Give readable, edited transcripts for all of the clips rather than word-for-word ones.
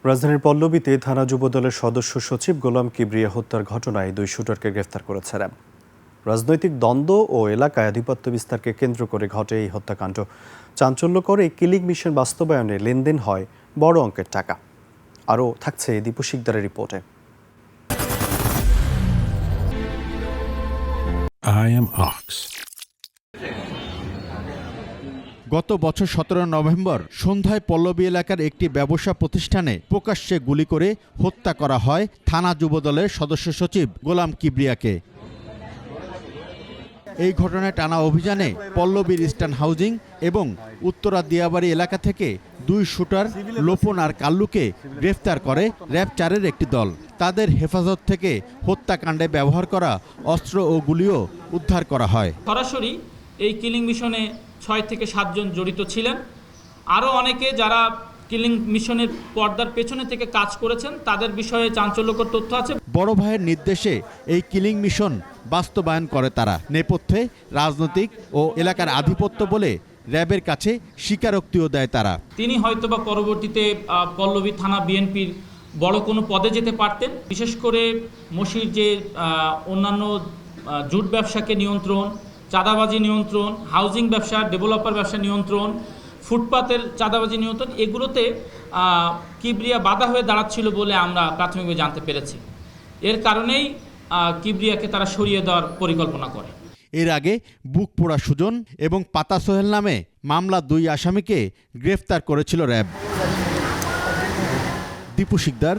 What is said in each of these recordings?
রাজধানীর পল্লবীতে থানা যুবদলের সদস্য সচিব গোলাম কিবরিয়া হত্যার ঘটনায় 2 শুটারকে গ্রেফতার করেছে র্যাব। রাজনৈতিক দ্বন্দ্ব ও এলাকায় আধিপত্য বিস্তারকে কেন্দ্র করে ঘটে এই হত্যাকাণ্ড। চাঞ্চল্যকর এই কিলিং মিশন বাস্তবায়নে লেনদেন হয় বড় অঙ্কের টাকা। আরও থাকছে দীপু শিকদারের রিপোর্টে। I am Ox. গত বছর 17 নভেম্বর সন্ধ্যায় পল্লবী এলাকার একটি ব্যবসা প্রতিষ্ঠানে প্রকাশ্যে গুলি করে হত্যা করা হয় থানা যুবদলের সদস্য সচিব গোলাম কিবরিয়াকে। এই ঘটনায় টানা অভিযানে পল্লবীর ইস্টার্ন হাউজিং এবং উত্তরা দিয়াবাড়ি এলাকা থেকে 2 শুটার লোপন আর কাল্লুকে গ্রেফতার করে র্যাব 4-এর একটি দল। তাদের হেফাজত থেকে হত্যাকাণ্ডে ব্যবহার করা অস্ত্র ও গুলিও উদ্ধার করা হয়। সরাসরি এই কিলিং মিশনে 6 থেকে 7 জন জড়িত ছিলেন। আরও অনেকে যারা কিলিং মিশনের পর্দার পেছনে থেকে কাজ করেছেন তাদের বিষয়ে চাঞ্চল্যকর তথ্য আছে। বড় ভাইয়ের নির্দেশে এই কিলিং মিশন বাস্তবায়ন করে তারা। নেপথ্যে রাজনৈতিক ও এলাকার আধিপত্য বলে র্যাবের কাছে স্বীকারোক্তিও দেয় তারা। তিনি হয়তোবা পরবর্তীতে পল্লবী থানা বিএনপির বড় কোনো পদে যেতে পারতেন। বিশেষ করে মসির যে অন্যান্য জুট ব্যবসাকে নিয়ন্ত্রণ, চাঁদাবাজি নিয়ন্ত্রণ, হাউজিং ব্যবসা, ডেভেলপার ব্যবসা নিয়ন্ত্রণ, ফুটপাতের চাঁদাবাজি নিয়ন্ত্রণ, এগুলোতে কিবরিয়া বাধা হয়ে দাঁড়াচ্ছিল বলে আমরা প্রাথমিকভাবে জানতে পেরেছি। এর কারণেই কিবরিয়াকে তারা সরিয়ে দেওয়ার পরিকল্পনা করে। এর আগে বুক পোড়া সুজন এবং পাতা সোহেল নামে মামলা 2 আসামিকে গ্রেফতার করেছিল র্যাব। দীপু শিকদার,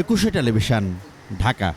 21 টেলিভিশন, ঢাকা।